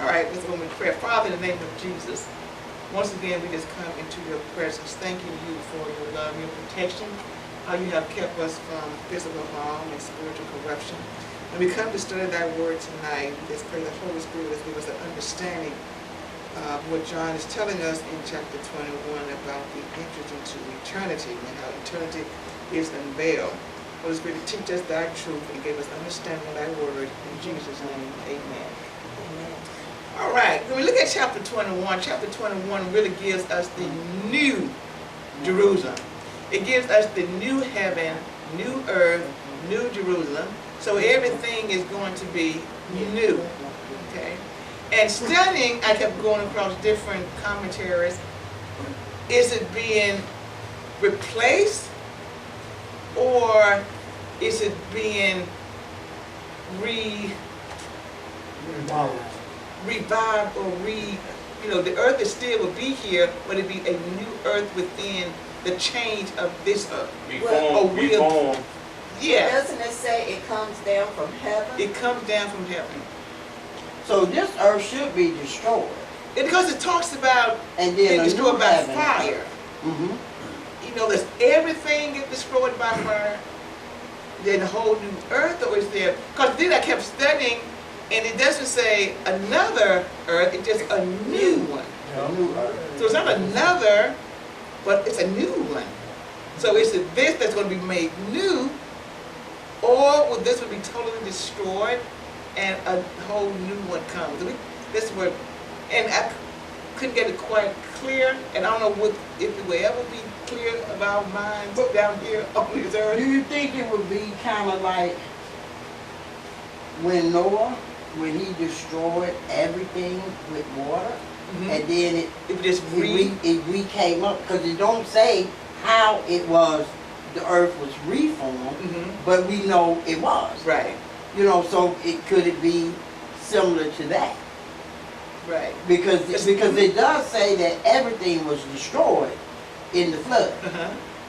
All right, let's go with prayer. Father, in the name of Jesus, once again, we just come into your presence, thanking you for your love, your protection, how you have kept us from physical harm and spiritual corruption. And we come to study thy word tonight. We just pray the Holy Spirit will give us an understanding of what John is telling us in chapter 21 about the entrance into eternity and how eternity is unveiled. Holy Spirit, teach us thy truth and give us understanding of thy word. In Jesus' name, amen. All right, when we look at chapter 21 really gives us the new Jerusalem. It gives us the new heaven, new earth, new Jerusalem. So everything is going to be new, okay? And studying, I kept going across different commentaries. Is it being replaced or is it being revived or the earth is still will be here, but it'd be a new earth within the change of this earth. Reform. Yeah. Doesn't it say it comes down from heaven? It comes down from heaven. So this earth should be destroyed. Because it talks about And being then a destroyed new by heaven. fire. Does everything get destroyed by fire? Then the whole new earth, or is there? Because then I kept studying, and it doesn't say another earth, it's just a new one. A new earth. So it's not another, but it's a new one. So is it this that's going to be made new, or will this one be totally destroyed and a whole new one comes? This word, and I couldn't get it quite clear, and I don't know if it will ever be clear of our minds down here on this earth. Do you think it would be kind of like when Noah, when he destroyed everything with water, and then it came up, because it don't say how it was, the earth was reformed, but we know it was. Right. So could it be similar to that? Right. Because it does say that everything was destroyed in the flood.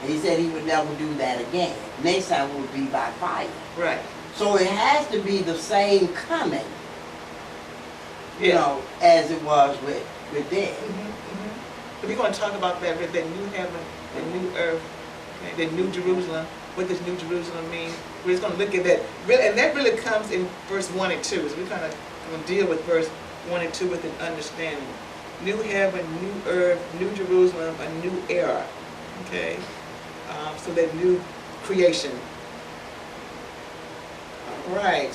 And he said he would never do that again. Next time it would be by fire. Right. So it has to be the same coming, Yeah. as it was with them. So we're going to talk about that new heaven, the new earth, the new Jerusalem. What does new Jerusalem mean? We're just going to look at that. And that really comes in verse 1 and 2. So we're kind of going to deal with verse 1 and 2 with an understanding. New heaven, new earth, new Jerusalem, a new era. Okay? So that new creation. All right.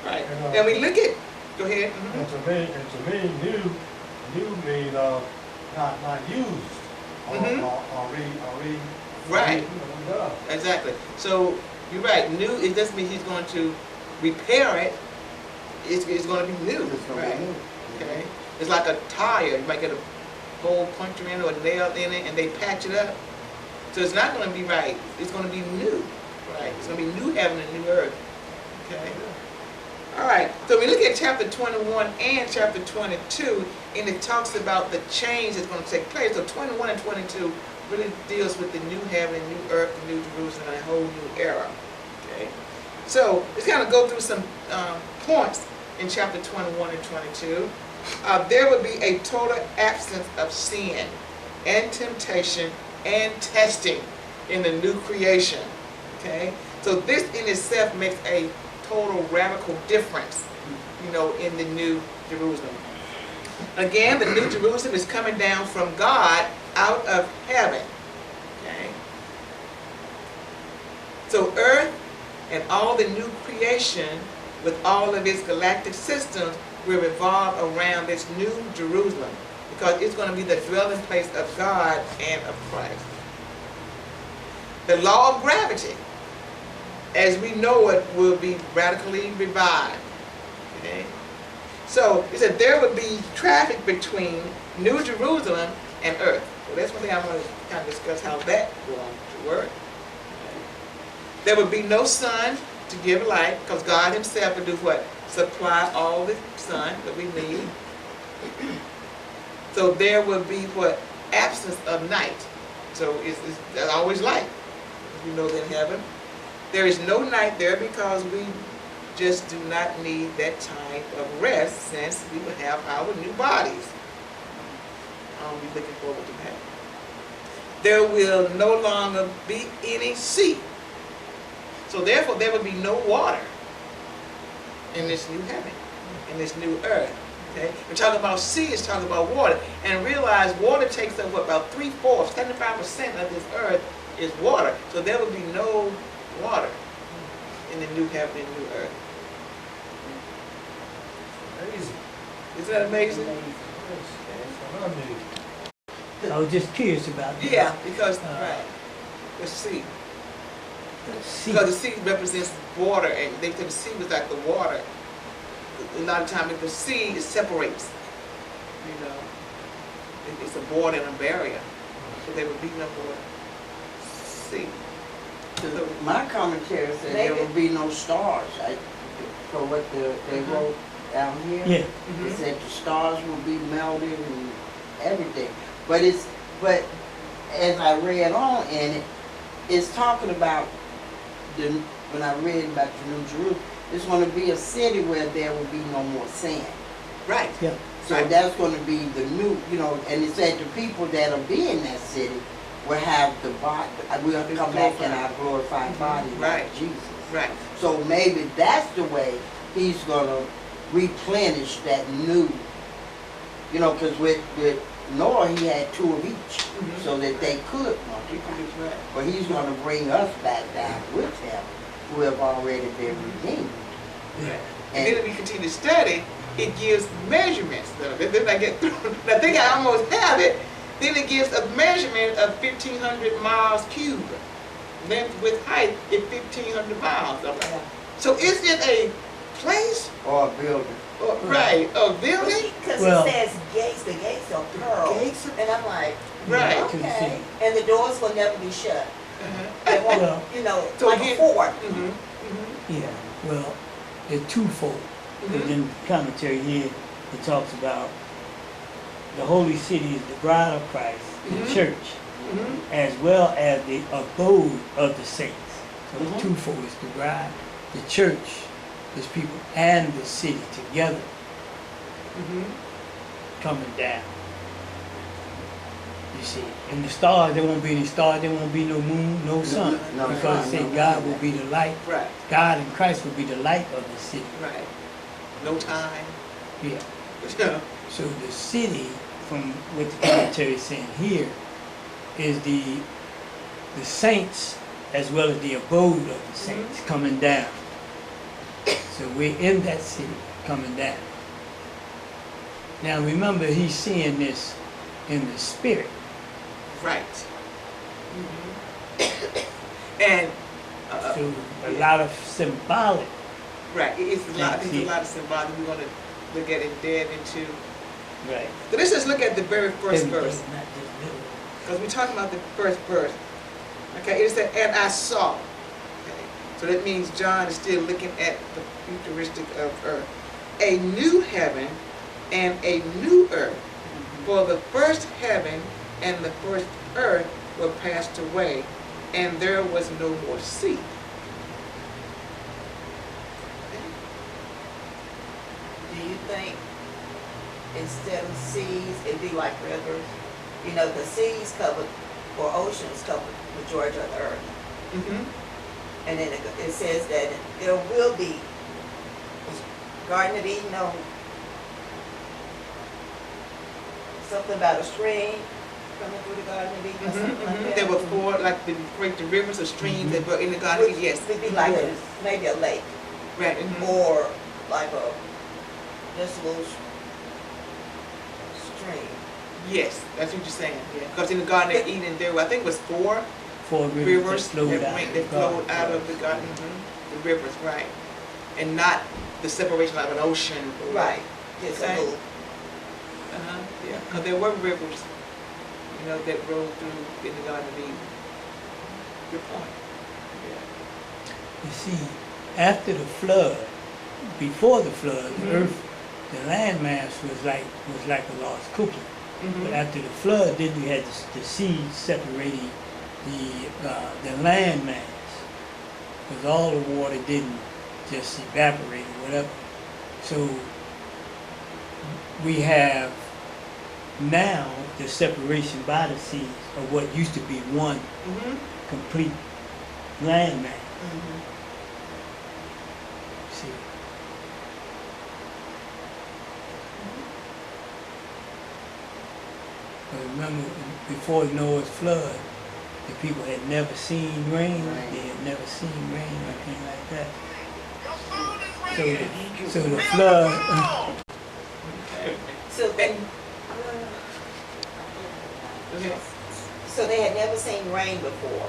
Right. And we look at, go ahead. And to me, new means not used or Right. done. Exactly. So you're right. New, it doesn't mean he's going to repair it. It's going to be new. It's gonna be new. Okay. It's like a tire. You might get a hole puncture in it or a nail in it, and they patch it up. So it's not going to be right. It's going to be new. Right. It's going to be new heaven and new earth. Okay. All right. So we look at chapter 21 and chapter 22, and it talks about the change that's going to take place. So 21 and 22 really deals with the new heaven, new earth, the new Jerusalem, and a whole new era. Okay. So let's kind of go through some points in chapter 21 and 22. There would be a total absence of sin and temptation and testing in the new creation. Okay. So this in itself makes a total radical difference, in the new Jerusalem. Again, the new Jerusalem is coming down from God out of heaven. Okay. So earth and all the new creation with all of its galactic systems will revolve around this new Jerusalem, because it's going to be the dwelling place of God and of Christ. The law of gravity, as we know it, will be radically revived. Okay? So it said there would be traffic between New Jerusalem and earth. So that's one thing I want to kind of discuss how that will work. Okay. There would be no sun to give light, because God himself would do what? Supply all the sun that we need. So there will be what? Absence of night. So it's always light. You know that in heaven. There is no night there because we just do not need that type of rest since we will have our new bodies. I'll be looking forward to that. There will no longer be any sea. So therefore there will be no water in this new heaven, in this new earth. Okay? We're talking about sea, it's talking about water. And realize water takes up what, about 3/4, 75% of this earth is water. So there will be no water in the new heaven and new earth. Amazing. Isn't that amazing? That's amazing. I was just curious about that. Yeah, because, right, the sea. See, Because the sea represents water, and they said the sea was like the water. A lot of times, if the sea, it separates. You know, it's a border and a barrier. So they were beating up water. Sea. So, My commentary said there Maybe. would be no stars. For what they wrote down here. yeah, It mhm. said the stars will be melted and everything. But as I read on in it, it's talking about when I read about the New Jerusalem, it's going to be a city where there will be no more sand. Right. yeah. So Right. that's going to be the new, and it said the people that'll be in that city will have the body, we'll come back in our glorified body Right. like Jesus. Right. So maybe that's the way he's gonna replenish that new, because with Noah he had 2 of each, Mhm. so that they could You multiply. can do right. But he's gonna bring us back down with him, who have already been redeemed. Right. And then if we continue to study, it gives measurements. Then I get through. I think I almost have it. Then it gives a measurement of 1,500 miles cubed. Length with height is 1,500 miles. I'm like, so is it a place? Or a building. Or, right, a building? Because Well- it says gates, the gates are pearl. Gates of- And I'm like, Right. okay. And the doors will never be shut. Uh-huh. It won't, Well- So like again- a fort. Mhm, Yeah, well, it's twofold. Because in the commentary here, it talks about the holy city is the bride of Christ, the Mhm. church, mhm. as well as the abode of the saints. So Mhm. it's twofold. It's the bride, the church, those people, and the city together Mhm. coming down. You see, and the stars, there won't be any stars, there won't be no moon, no sun. no because sun, it say no God nothing. will be the light. Right, God and Christ will be the light of the city. right. No time. Yeah. Yeah. So the city, from what the commentary is saying here, is the saints as well as the abode of the saints coming down. So we're in that city coming down. Now remember, he's seeing this in the spirit. Right. And So a lot of symbolic. right, it's a lot. I think Yeah. it's a lot of symbolic we're going to look at and delve into. Right. So let's just look at the very first Everything, verse, not just little. because we're talking about the first verse. Okay, it said, "And I saw." Okay, so that means John is still looking at the futuristic of earth, a new heaven and a new earth. For the first heaven and the first earth were passed away, and there was no more sea. Do you think instead of seas, it'd be like rivers? The seas cover, or oceans cover the majority of the earth. Mm-hmm. And then it says that there will be Garden of Eden, something about a stream coming through the Garden of Eden or something like that. There were 4, like the rivers or streams that were in the Garden of Eden. Yes. Would be like maybe a lake Right. mhm. or like just a little stream. Yes, that's what you're saying. Because in the Garden of Eden, there were, I think it was 4 Four rivers that flowed out. that flowed out of the garden. The rivers, right. And not the separation of an ocean. Right. Just a Okay. little. Uh-huh. Yeah. Because there were rivers, that rolled through in the Garden of Eden. Good point. You see, after the flood, before the flood, the earth, the land mass was like a lost cookie. But after the flood, then you had the sea separating the land mass. because all the water didn't just evaporate or whatever. So we have now the separation by the seas of what used to be one complete landmass. See, but remember, before Noah's flood, the people had never seen rain. Right. They had never seen rain or anything like that. So the flood. So then, Okay. so they had never seen rain before,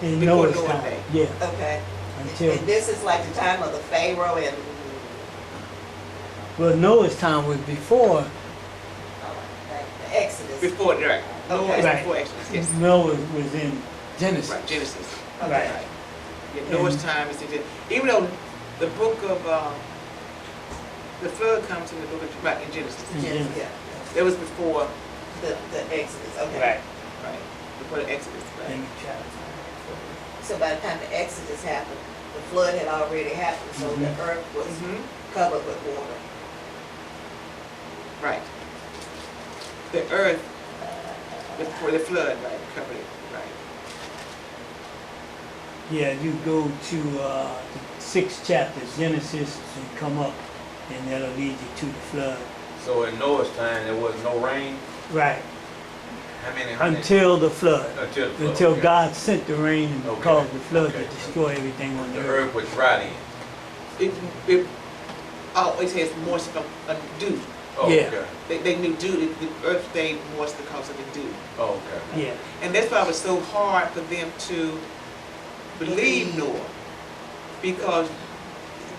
In Before Noah's Noah time, Day. yeah, okay? until, And this is like the time of the Pharaoh and, well, Noah's time was before, the Exodus. Before, right. Noah is Right. before Exodus, yes. Noah was in Genesis. Right, Genesis. Right. Yeah, Noah's time is, even though the book of, the flood comes in the book of, right, in Genesis. Genesis, yeah, It was before, the Exodus, okay. Right. right, before the Exodus, right? In the chapter. So by the time the Exodus happened, the flood had already happened, so the earth was covered with water. Right. The earth, before the flood, right, covered it, right. Yeah, you go to the 6th chapter, Genesis, and come up, and that'll lead you to the flood. So in Noah's time, there was no rain? Right, How many? until the flood. Until the flood, Until okay. God sent the rain and Okay, caused the flood to okay. destroy everything on The the earth. earth was dry then? It always has moist from dew. Oh, Yeah. okay. They knew dew, the earth stayed moist because of the dew. Oh, okay. Yeah, And that's why it was so hard for them to believe Noah. Because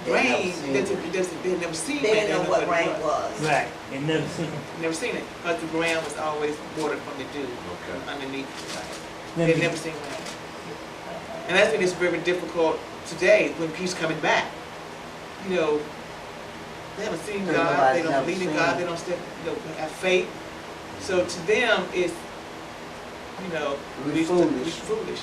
They never rain, seen they never seen They rain. didn't know what rain was. right, they never seen it. Never seen it, because the ground was always watered from the dew Okay. underneath. Right. Let They'd me- never seen rain. And that's when it's very difficult today, when peace coming back. You know, they haven't seen Because God, they nobody's don't never believe in seen God, it. they don't step, have faith. So to them, it's, We foolish. It's foolish.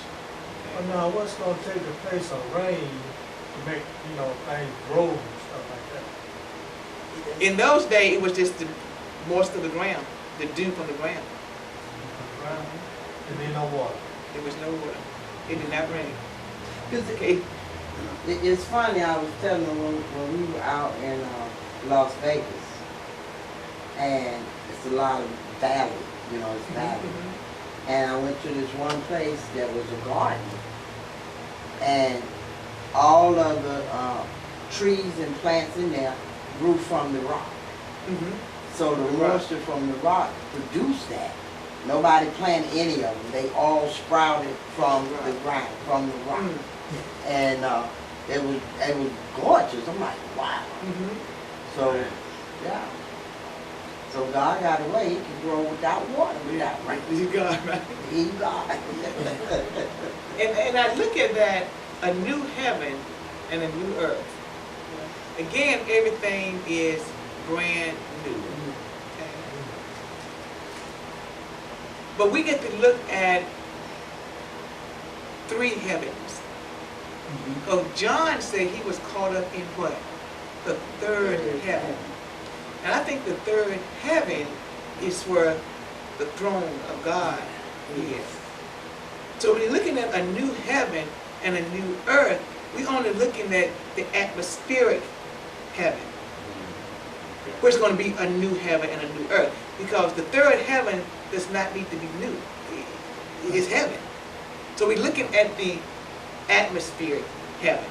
But now, what's gonna take the place of rain to make, things grow and stuff like that? In those days, it was just the moist of the ground, the dew from the ground. Right? And then no water. There was no water. It did not rain. 'Cause Okay. it's funny, I was telling them when we were out in Las Vegas, and it's a lot of valley, it's valley. And I went to this one place that was a garden, and all of the trees and plants in there grew from the rock. So the Right. moisture from the rock produced that. Nobody planted any of them. They all sprouted from the ground, from the rock. And it was gorgeous. I'm like, wow. So, yeah. So God got a way. He could grow without water, without rain. You got right. He God. And I look at that, a new heaven and a new earth. Again, everything is brand new. Okay? But we get to look at 3 heavens. Because John said he was caught up in what? The third heaven. And I think the third heaven is where the throne of God is. So when you're looking at a new heaven and a new earth, we're only looking at the atmospheric heaven, where it's going to be a new heaven and a new earth. Because the third heaven does not need to be new. It is heaven. So we're looking at the atmospheric heaven,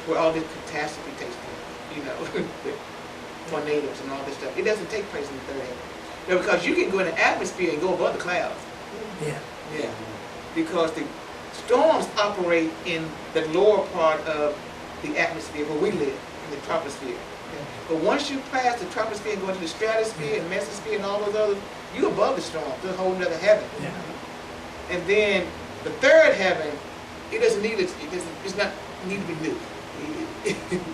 where all this catastrophe takes place, with tornadoes and all this stuff. It doesn't take place in the third heaven. No, because you can go in the atmosphere and go above the clouds. Yeah, Yeah. Because the storms operate in the lower part of the atmosphere where we live, in the troposphere. Okay? But once you pass the troposphere and go into the stratosphere and mesosphere and all those others, you're above the storm. There's a whole other heaven. yeah. And then the third heaven, it doesn't need it. It's not need to be new.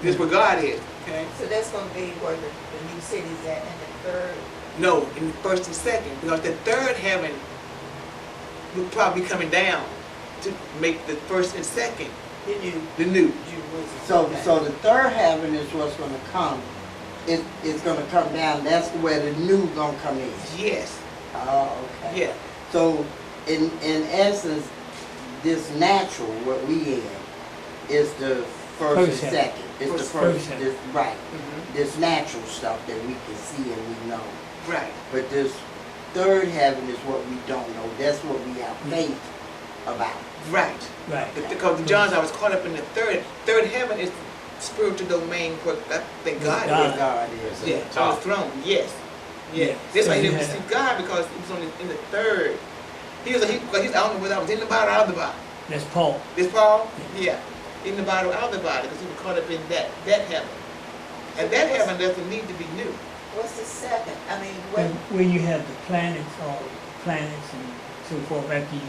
It's where God is. Okay. So that's gonna be where the new city's at, and the third, No, in the first and second, because the third heaven will probably be coming down to make the first and second The new the new. So, so the third heaven is what's gonna come. It's gonna come down, that's where the new gonna come in. Yes, Oh, okay. yeah, So, in essence, this natural, what we in, is the first and First heaven. second. It's the First first, heaven. this, right. mhm, This natural stuff that we can see and we know. right, But this third heaven is what we don't know. That's what we have faith about. right. Right. Because John's, I was caught up in the third heaven is spiritual domain where I think God is. Where God is. Yeah, on the throne, yes. Yeah. Yeah. That's why So he you didn't had- see God because he was in the third. Because he's I don't know whether I was in the body or out of the body. That's Paul. This Paul? Yeah. In the body or out of the body because he was caught up in that heaven. And that heaven doesn't need to be new. What's the second? I mean, Where you have the planets, all the planets and so forth, after you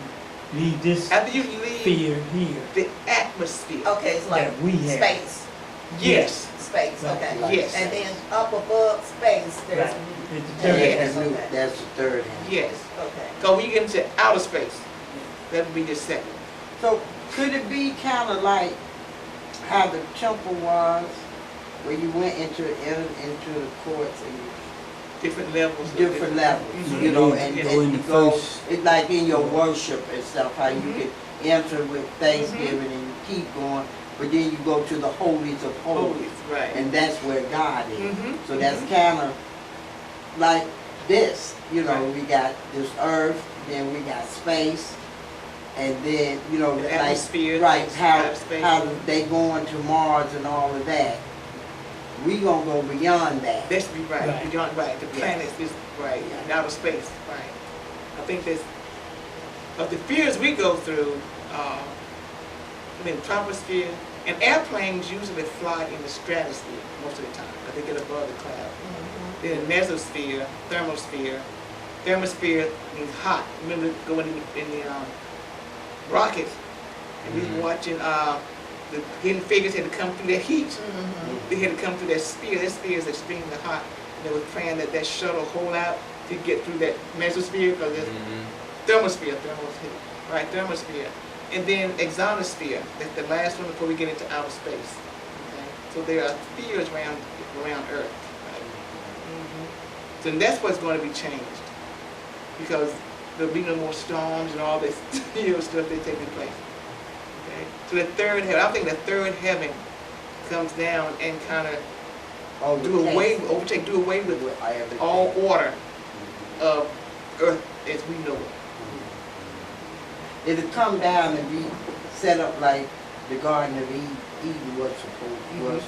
leave this After you leave sphere here. the atmosphere. okay, it's like That we have. space, Yes. space, Right. okay. Yes. And then up above space, there's, Right. It's the third Yeah. heaven. That's, new, Okay. that's the third heaven. Yes. okay. Because when you get into outer space, that would be the second. So could it be kind of like how the temple was, where you went into the courts and Different levels. of different levels, Mhm. you know, and Yeah. Go in you the go, first- it's like in your worship and stuff, how you Mhm. could enter with thanksgiving and you keep going, but then you go to the holies of holies, Holies, right. and that's where God is. Mhm. So that's kind of like this, you know, Right. we got this earth, then we got space, and then, you know, The like, atmosphere, right, outer space. how they going to Mars and all of that. We gonna go beyond that. That should be right. Right. Beyond, right. The Yes. planets is right. Yeah. In outer space, right. I think that's of the fears we go through. I mean, troposphere and airplanes usually fly in the stratosphere most of the time, but they get above the cloud. Then mesosphere, thermosphere. Thermosphere means hot. Remember going in the rockets and we were watching the Hidden Figures had to come through that heat. They had to come through that sphere. That sphere is extremely hot. And they were praying that that shuttle hold out to get through that mesosphere because it's thermosphere, right? Thermosphere. And then exonosphere. That's the last one before we get into outer space. Okay? So there are spheres around Earth. Right? So that's what's going to be changed because there'll be no more storms and all this stuff that's taking place. Okay? So the third heaven, I think the third heaven comes down and kind of do away with with everything. all order of Earth as we know it. It'll come down and be set up like the Garden of Eden was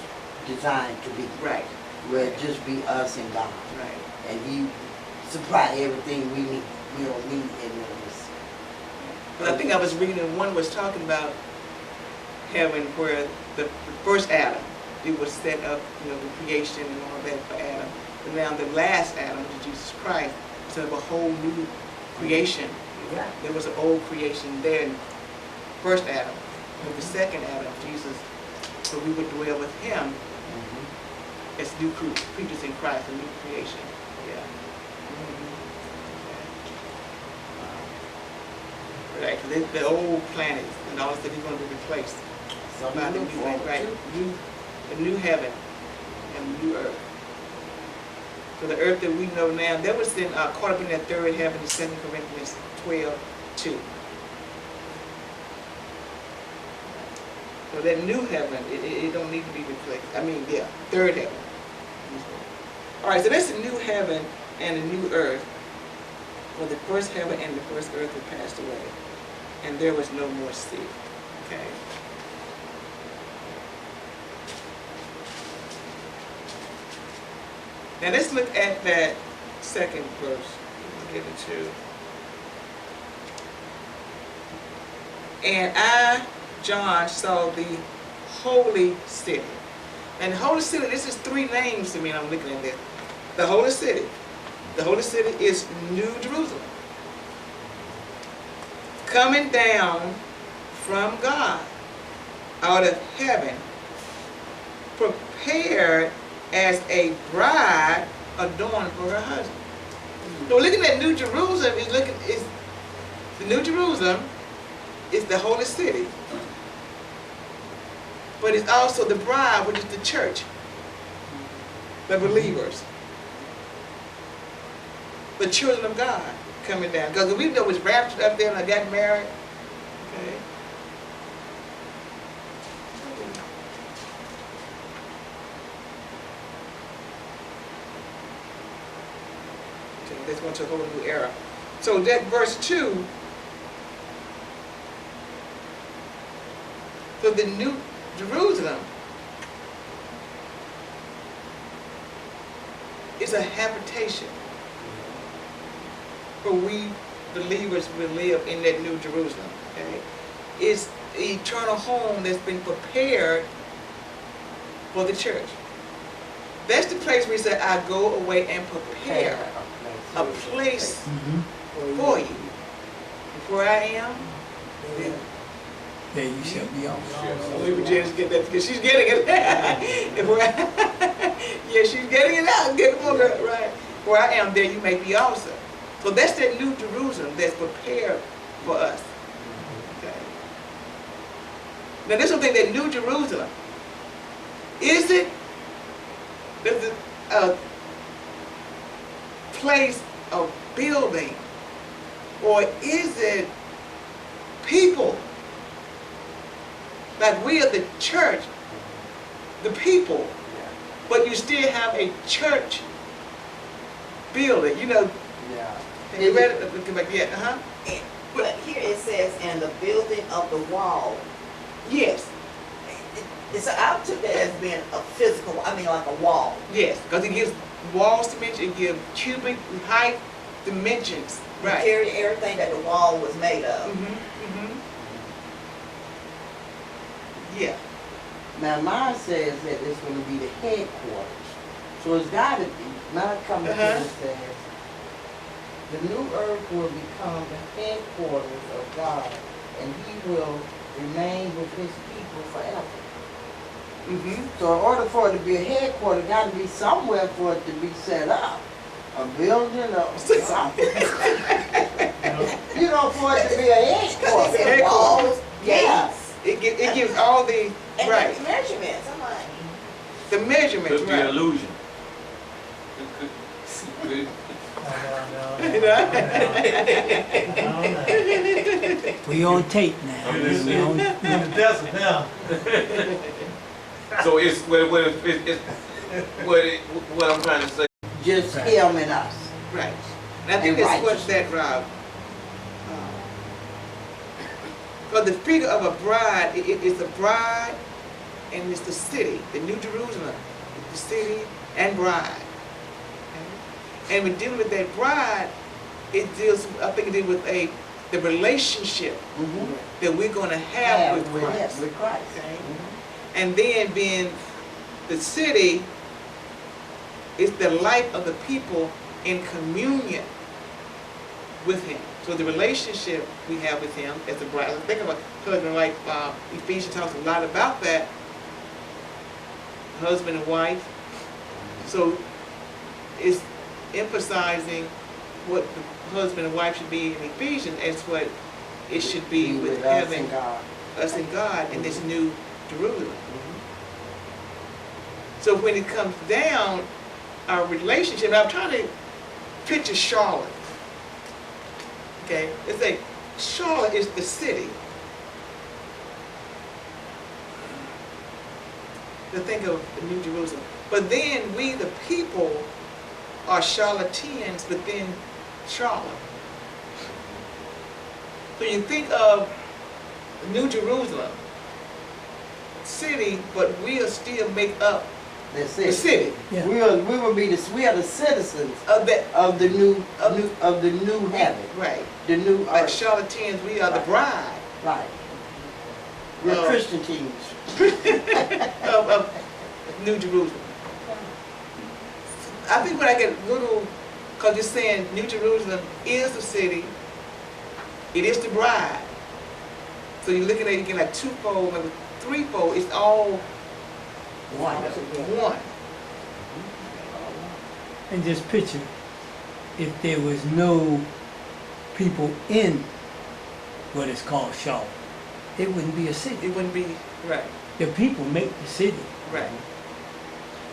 designed to be. Right, Where it just be us and God. right. And He supply everything we need. We don't need any of this. But I think I was reading, one was talking about heaven where the first Adam, it was set up, the creation and all that for Adam. But now the last Adam, Jesus Christ, set up a whole new creation. There was an old creation there in first Adam. But the second Adam, Jesus, so we would dwell with him as new creatures in Christ, a new creation. Yeah. Right, 'cause the old planets and all that is going to be replaced Something by to the look new, forward right, to. a new heaven and a new earth. So the earth that we know now, that was then caught up in that third heaven in 2 Corinthians 12:2. So that new heaven, it don't need to be replaced. I mean, yeah, third heaven. All right, so that's the new heaven and the new earth. For the first heaven and the first earth had passed away, and there was no more sea. Okay. Now let's look at that second verse. We'll get into. And I, John, saw the holy city. And the holy city, this is three names to me, and I'm looking at this. The holy city. The holy city is New Jerusalem. Coming down from God out of heaven, prepared as a bride adorned for her husband. So looking at New Jerusalem is the New Jerusalem is the holy city, but it's also the bride, which is the church, the believers, the children of God coming down. Because we know it's raptured up there and I got married. Okay. That's going to a whole new era. So that verse 2, so the New Jerusalem is a habitation where we believers will live in that New Jerusalem. Okay? It's an eternal home that's been prepared for the church. That's the place where he said, I go away and prepare a place for you. Where I am, There you shall be also. we would just get that because she's getting it. Yeah, she's getting it out. Get it right. Where I am, there you may be also. So that's that New Jerusalem that's prepared for us. Okay. Now there's something that New Jerusalem. Is it a place of building, or is it people? Like we are the church, the people, but you still have a church building. You know, you read it? Come back yet? But here it says, "And the building of the wall." Yes, So I took that as being a physical, I mean like a wall. yes, because it gives walls dimension, it gives cubic height dimensions. You Right. carry everything that the wall was made of. Yeah. Now mine says that it's gonna be the headquarters. So it's gotta be, mine comes here and says, the new earth will become the headquarters of God, and he will remain with his people forever. So in order for it to be a headquarters, gotta be somewhere for it to be set up. A building or something. You know, for it to be a headquarters. It said walls, Yeah. gates, It gives all the and right the measurements. I'm like, the measurements. Could be Right. illusion. We on tape now. In the We on, desert now. So it's what I'm trying to say. Just him and us. Right. And I think And that's what righteousness. that but the figure of a bride, it's a bride and it's the city, the New Jerusalem, the city and bride. Okay? And we're dealing with that bride, it deals, I think it deals with the relationship that we're going to have with Christ. With Christ. Okay? And then being the city is the life of the people in communion with him. So the relationship we have with him as a bride. Think about husband and wife. Ephesians talks a lot about that. Husband and wife. So it's emphasizing what the husband and wife should be in Ephesians as what it should be with us having and God. us and God in this new Jerusalem. So when it comes down, our relationship, I'm trying to picture Charlotte. Okay, let's say Charlotte is the city. To think of the New Jerusalem. But then we, the people, are Charlotteans within Charlotte. So you think of New Jerusalem, city, but we'll still make up That's the it. city Yeah. We are the citizens of that. of the new heaven, Right. the new Like earth. Charlotteans, we are the bride Right. We're Oh. Christian teens. of New Jerusalem. I think when I get little, because you're saying New Jerusalem is the city, it is the bride. So you're looking at it again like twofold, maybe threefold, it's all One. one. and just picture if there was no people in what is called Charlotte. it wouldn't be a city. It wouldn't be, right, The people make the city. right.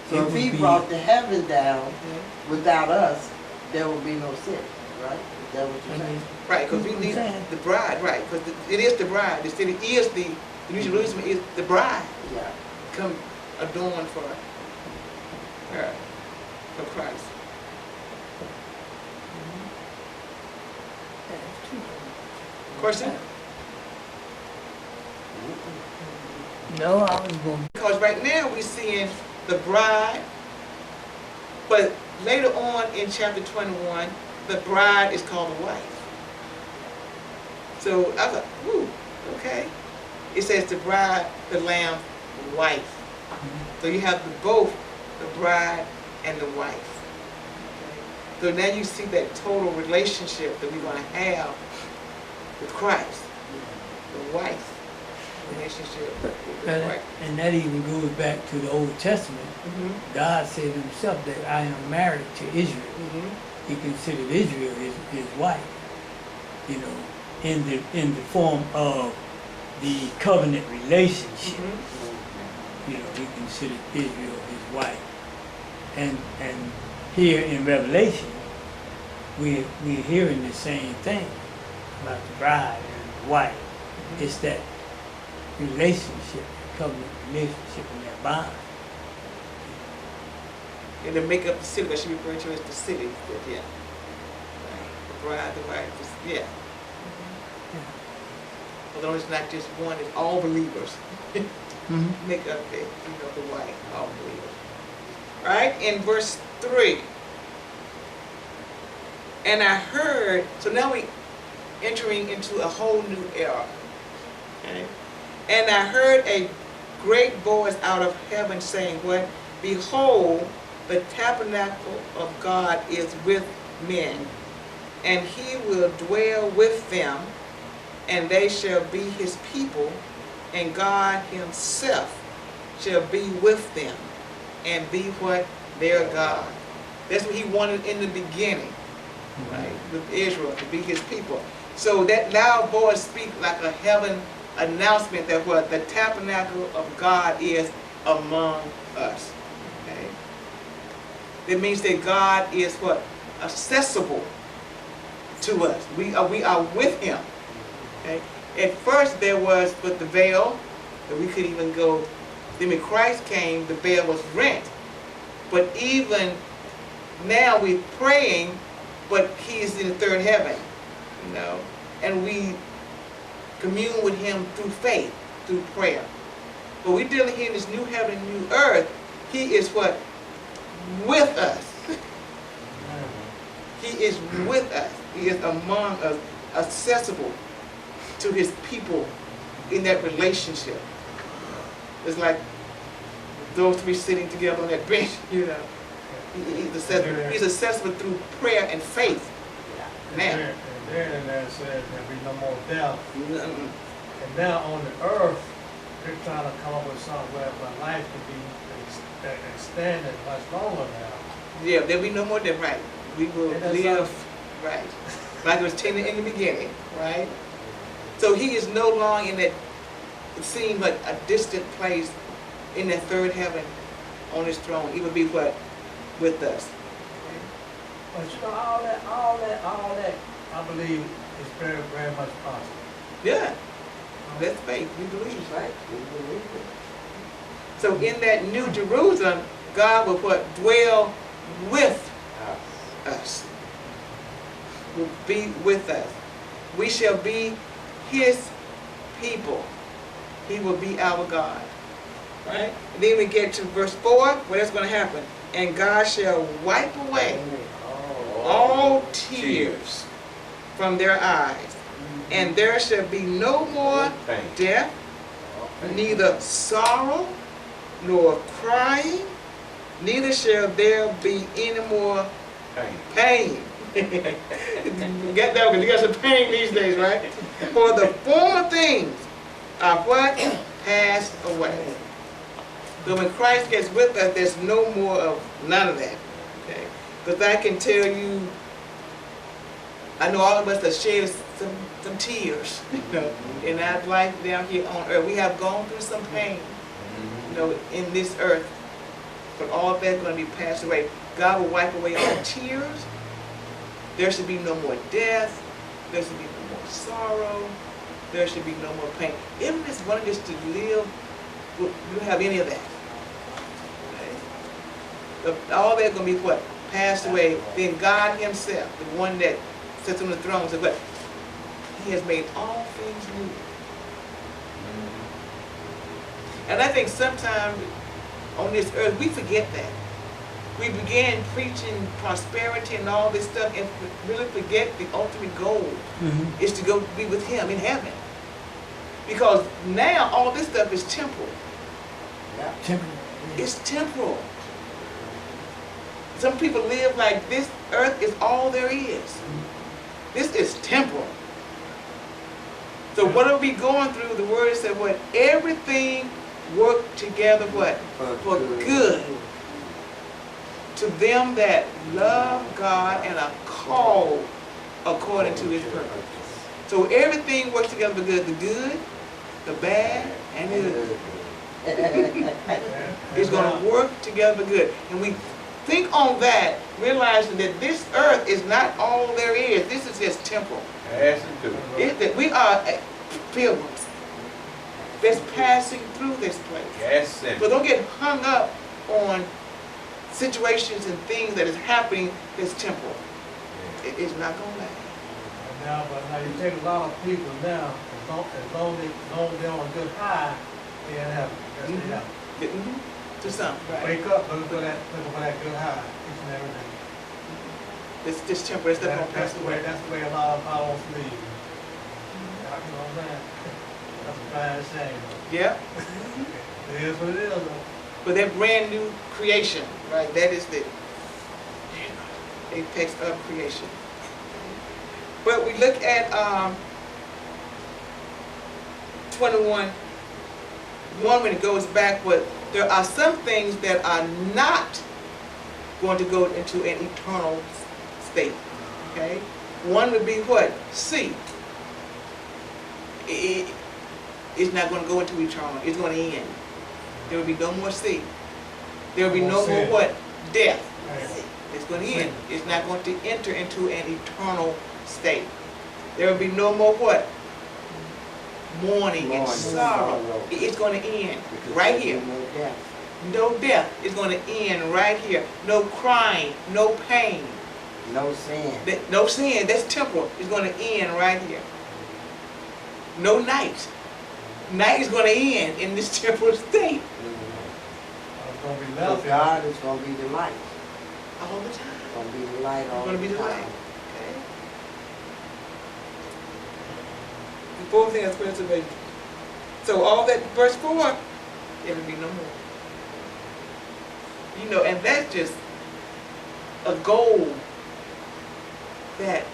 So It if would he be- brought the heaven down Mhm. without us, there would be no city, right? Is that what I you're mean, saying? Right, because we That's what need I'm saying. the bride, right, because it is the bride, the city is the New Jerusalem is the bride, Yeah. come adorned for her, for Christ. Question? No, I was going. Because right now we're seeing the bride, but later on in chapter 21, the bride is called the wife. So I thought, whoo, okay. It says the bride, the lamb, wife. So you have both the bride and the wife. So now you see that total relationship that we're going to have with Christ, the wife relationship with Christ. And that even goes back to the Old Testament. Mhm, God said himself that I am married to Israel. mhm. He considered Israel his wife, you know, in the form of the covenant relationship. Mhm. You know, he considered Israel his wife. And here in Revelation, we're hearing the same thing about the bride and the wife. It's that relationship, covenant relationship, and that bond. And to make up the city, what she referred to as the city, but yeah. Right. The bride, the wife, yeah. Although it's not just one, it's all believers. Make up the, the wife, all believers. All right, in verse 3. And I heard, so now we entering into a whole new era. Okay? And I heard a great voice out of heaven saying, what? Behold, the tabernacle of God is with men, and he will dwell with them, and they shall be his people, and God himself shall be with them, and be what? Their God. That's what he wanted in the beginning, right? With Israel, to be his people. So that loud voice speaks like a heaven announcement that what? The tabernacle of God is among us. Okay? That means that God is what? Accessible to us. We are with him. Okay? At first there was with the veil, that we could even go. Then when Christ came, the veil was rent. But even now we're praying, but he is in the third heaven, and we commune with him through faith, through prayer. But we're dealing here in this new heaven and new earth. He is what? With us. He is with us. He is among us, accessible to his people in that relationship. It's like those three sitting together on that bench, He's accessible through prayer and faith. Now. And then it says there'll be no more death. Mm-mm. And now on the earth, they're trying to come up with somewhere where life can be extended much longer now. Yeah, there'll be no more than right. We will And that's live right. Like it was tended in the beginning, right? So he is no longer in that, it seemed like a distant place in that third heaven on his throne. He would be what? With us. But all that, I believe is very, very much possible. Yeah. That's faith. We believe. Right, we believe it. So in that new Jerusalem, God will what? Dwell with us. Will be with us. We shall be his people. He will be our God. Right? And then we get to verse 4, where that's going to happen. And God shall wipe away all tears from their eyes. And there shall be no more death, neither sorrow, nor crying, neither shall there be any more pain. Get that? Because you got some pain these days, right? For the former things are what? Passed away. So when Christ gets with us, there's no more of none of that. Okay? Because I can tell you I know all of us have shed some tears, you know, in our life down here on earth. We have gone through some pain, you know, in this earth. But all of that's going to be passed away. God will wipe away all tears. There should be no more death. There should be no more sorrow. There should be no more pain. If we just wanted us to live, we don't have any of that. Okay? All that's going to be what? Passed away. Then God himself, the one that sits on the throne, said what? He has made all things new. And I think sometimes on this earth, we forget that. We began preaching prosperity and all this stuff and really forget the ultimate goal is to go be with him in heaven. Because now all this stuff is temporal. Yeah. Temporary. It's temporal. Some people live like this earth is all there is. This is temporal. So what are we going through? The word said what? Everything work together what? For good. To them that love God and are called according to his purpose. So everything works together for good. The good, the bad, and the good. It's going to work together for good. And we think on that, realizing that this earth is not all there is. This is just temporal. That we are pilgrims that's passing through this place. Yes, But don't get hung up on situations and things that is happening that's temporal. It is not going to last. But now you take a lot of people now, as long as they're on a good high, they ain't happy. That's what they have. To some, right? Wake up, looking for that good high, each and every day. It's just temporary. It's not going to pass away. That's the way a lot of pilots leave. You know what I'm saying? That's a bad shame. Yeah. It is what it is, though. But that brand new creation, right? That is the apex of creation. But we look at 21. One, when it goes back, but there are some things that are not going to go into an eternal state. Okay? One would be what? Sea. It's not going to go into eternal. It's going to end. There will be no more sea. There will be no more what? Death. It's going to end. It's not going to enter into an eternal state. There will be no more what? Mourning and sorrow. It's going to end right here. No death. It's going to end right here. No crying, no pain. No sin. No sin. That's temporal. It's going to end right here. No night. Night is going to end in this temporal state. It's going to be So left. God is going to be the light. All the time. It's going to be the light all It's going to be the the light. time. Okay. The fourth thing is preservation. So all that, verse 4, it will be no more. You know, and that's just a goal that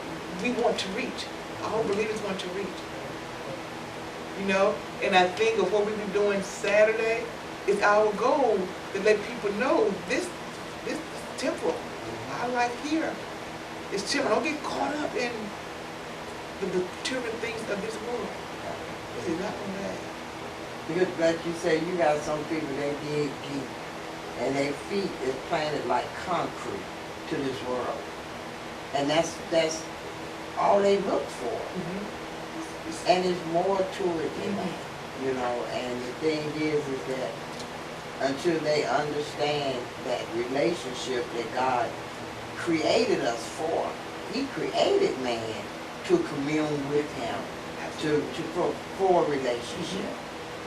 we want to reach. All believers want to reach. You know, and I think of what we've been doing Saturday is our goal to let people know this is temporal. Our life here is temporal. Don't get caught up in the material things of this world. This is not going to last. Because like you say, you got some people, they dig deep. And their feet is planted like concrete to this world. And that's all they look for. And there's more to it than that, you know. And the thing is that until they understand that relationship that God created us for, He created man to commune with Him, for a relationship,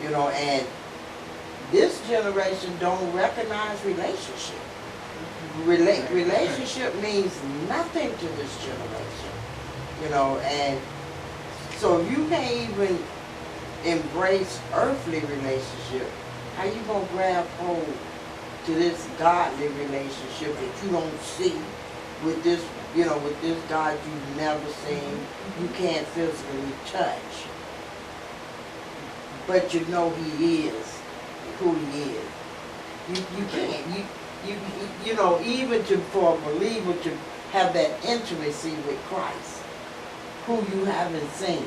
you know. And this generation don't recognize relationship. Relationship means nothing to this generation, you know. And so if you can't even embrace earthly relationship, how you gonna grab hold to this godly relationship that you don't see with this, you know, with this God you've never seen, you can't physically touch, but you know He is who He is. You can't. You know, even for a believer to have that intimacy with Christ, who you haven't seen.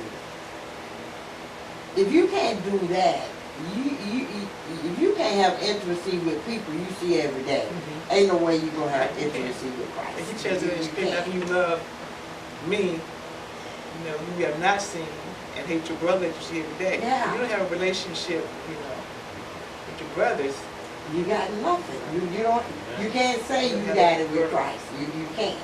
If you can't do that, if you can't have intimacy with people you see every day, ain't no way you gonna have intimacy with Christ. And he tells us in after you love me, you know, you have not seen and hate your brother that you see every day. Yeah. You don't have a relationship, you know, with your brothers. You got nothing. You don't. You can't say you got it with Christ. You can't.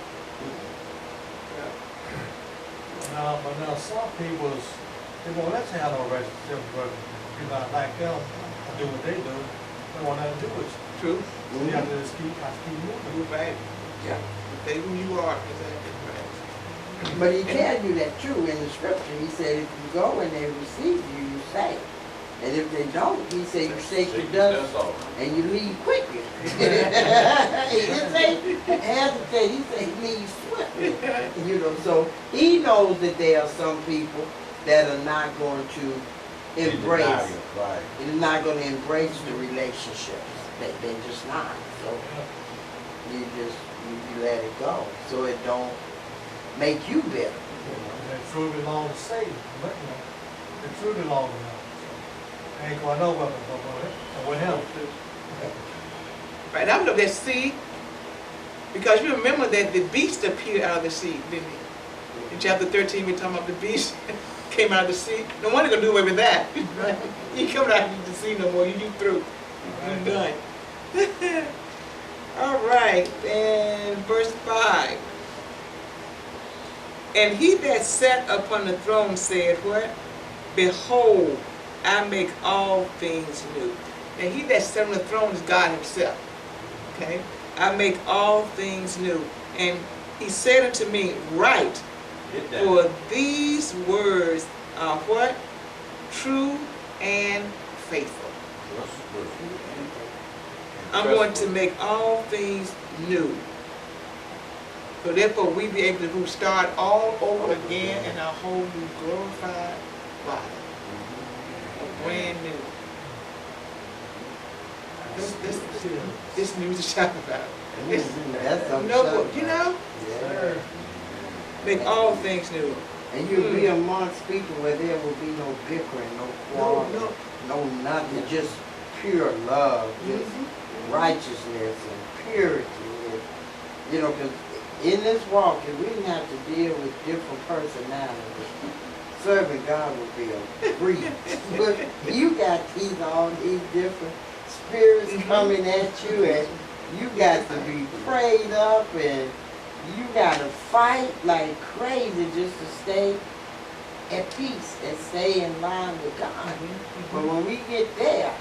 But now some people's, they won't let you have no relationship, but you're not like them, do what they do, they want nothing to do with you. True. So you have to just have to keep moving. You're right. Yeah. Stay who you are. Exactly. Right. But he tells you that too in the scripture. He said, if you go and they receive you, you stay. And if they don't, he said, you shake your dust and you leave quickly. He didn't say hesitate. He said, leave swiftly. You know, so he knows that there are some people that are not going to embrace. They're not going to embrace the relationships. They're just not. So you let it go, so it don't make you bitter. And they truly belong to Satan, but you know, they truly belong to him. So, ain't going nowhere but with him. Right. I love that sea, because you remember that the beast appeared out of the sea, didn't he? In chapter 13, we're talking about the beast came out of the sea. No wonder gonna do away with that. Right? You coming out of the sea no more. You through. You're done. All right, and verse 5. And he that sat upon the throne said, what? Behold, I make all things new. And he that sat on the throne is God himself. Okay? I make all things new. And he said unto me, write, for these words are what? True and faithful. I'm going to make all things new. So therefore we be able to start all over again in a whole new glorified body. A brand new. This news to shout about. That's something. No, you know? Yeah. Make all things new. And you'll be amongst people where there will be no bickering, no quarreling, no nothing, just pure love, just righteousness and purity. And, you know, because in this walk, if we didn't have to deal with different personalities, serving God would be a breeze. But you got all these different spirits coming at you, and you got to be prayed up, and you got to fight like crazy just to stay at peace and stay in line with God. But when we get there,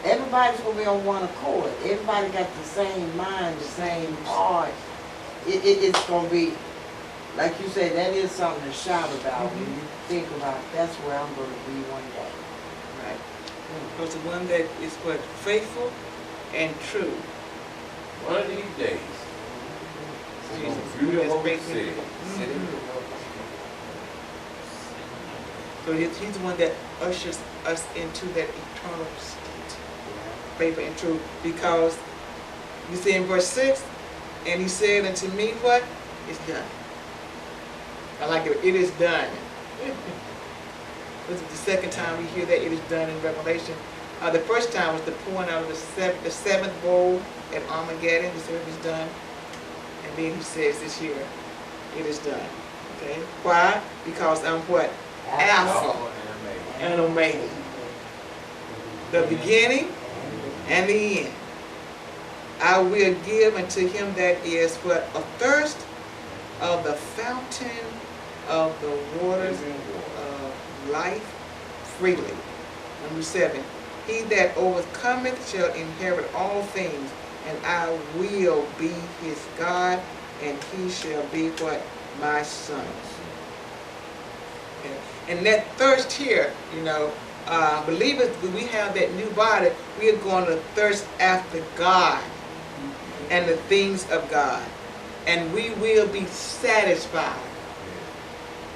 everybody's going to be on one accord. Everybody got the same mind, the same heart. It's going to be, like you said, that is something to shout about when you think about that's where I'm going to be one day. Right. Because the one that is what? Faithful and true. One of these days, Jesus, it's gonna be the whole city. So he's the one that ushers us into that eternal state. Faithful and true. Because you see in verse 6, and he said unto me, what? It's done. I like it. It is done. This is the second time we hear that it is done in Revelation. The first time was the pouring out of the seventh bowl at Armageddon. He said it was done. And then he says this here, it is done. Okay? Why? Because I'm what? Alpha and Omega. The beginning and the end. I will give unto him that is what? A thirst of the fountain of the waters of life freely. Number 7. He that overcometh shall inherit all things, and I will be his God, and he shall be what? My son. Okay. And that thirst here, you know, believers, when we have that new body, we are going to thirst after God and the things of God. And we will be satisfied.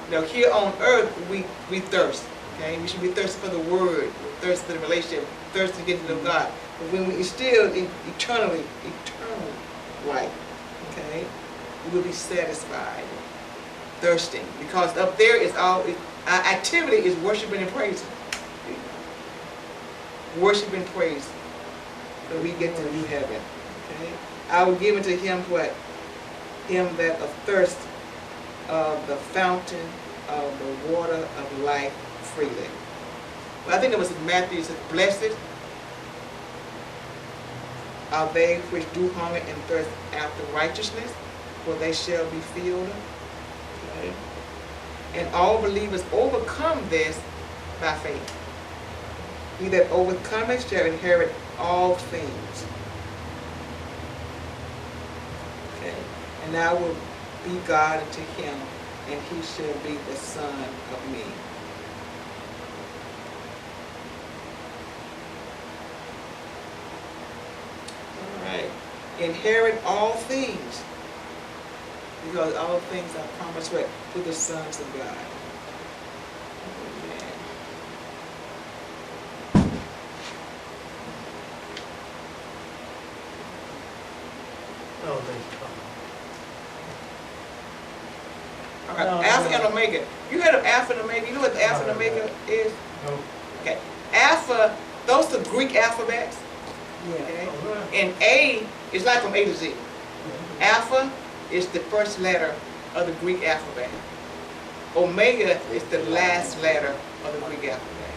You know, here on earth, we thirst. Okay? We should be thirsty for the word, thirsty for the relationship, thirsty to get to know God. But when we still eternal life, okay, we will be satisfied. thirsting, because up there is all, our activity is worshiping and praising. Worship and praise. So we get to new heaven. Okay? I will give unto him what? Him that athirst of the fountain of the water of life freely. Well, I think it was in Matthew, it says, blessed are they which do hunger and thirst after righteousness, for they shall be filled. Okay? And all believers overcome this by faith. He that overcometh shall inherit all things. Okay. And I will be God unto him, and he shall be the son of me. All right. Inherit all things, because all things are promised what? To the sons of God. Amen. No, they come. All right, No, Alpha no. and Omega. You heard of Alpha and Omega? You know what the Alpha and Omega is? No. Okay. Alpha, those are Greek alphabets. Okay. Oh, right. And A is like from A to Z. Alpha is the first letter of the Greek alphabet. Omega is the last letter of the Greek alphabet.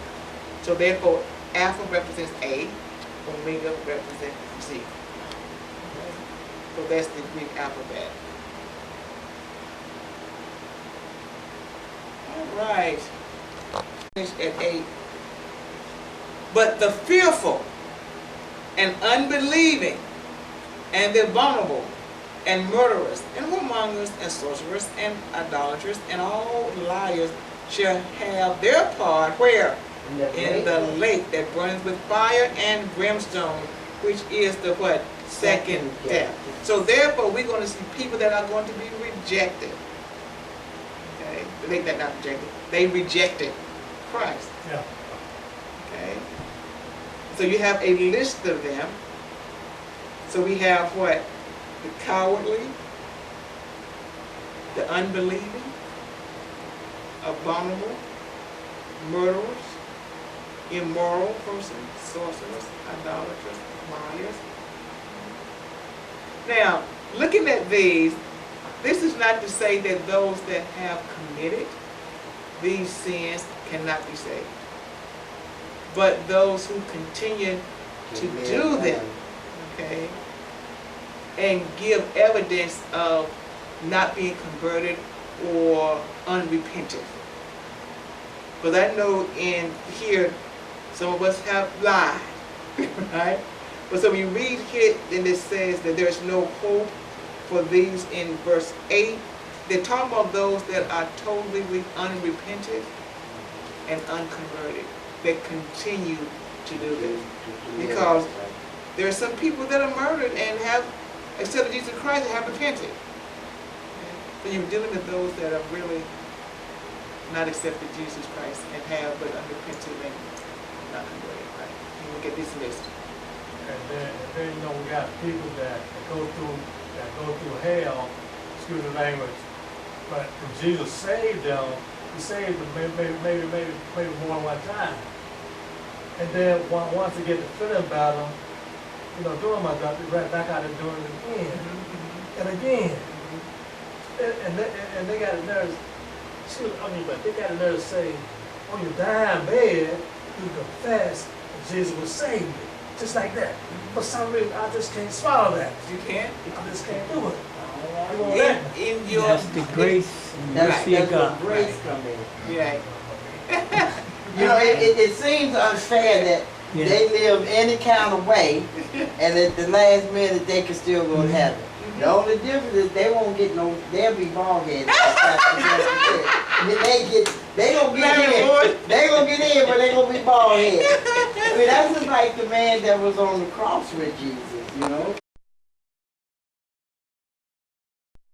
So therefore, Alpha represents A, Omega represents Z. Okay. So that's the Greek alphabet. All right. Finish at 8. But the fearful and unbelieving and the abominable and murderers and whoremongers and sorcerers and idolaters and all liars shall have their part where? In the lake that burns with fire and brimstone, which is the what? Second death. So therefore we're going to see people that are going to be rejected. Okay? They're not rejected. They rejected Christ. Yeah. Okay? So you have a list of them. So we have what? The cowardly, the unbelieving, abominable, murderers, immoral persons, sorcerers, idolaters, liars. Now, looking at these, this is not to say that those that have committed these sins cannot be saved. But those who continue to do them, okay, and give evidence of not being converted or unrepentant. Because I know in here, some of us have lied, right? But so we read here, and it says that there's no hope for these in verse 8. They're talking about those that are totally unrepentant and unconverted, that continue to do this. Because there are some people that are murdered and have accepted Jesus Christ and have repented. So you're dealing with those that have really not accepted Jesus Christ and have but unrepented and not converted. Right? You will get dismissed. And then you know we got people that go through hell, excuse the language, but when Jesus saved them, he saved them maybe more than one time. And then once they get the feeling about them, you know, doing my job, they right back out and doing it again and again. And they got a nerve. But they got a nerve to say, on your dying bed, you confess that Jesus will save you. Just like that. For some reason, I just can't swallow that. You can't? I just can't do it. You won't In, let me. in your, That's the grace and That's, mercy that's of where God. grace come in. right. You know, it seems unfair that Yeah. they live any kind of way, and at the last minute they can still go to heaven. The only difference is they won't get no, they'll be bald headed. They gonna get in. They gonna get in, but they gonna be bald headed. I mean, that's just like the man that was on the cross with Jesus, you know.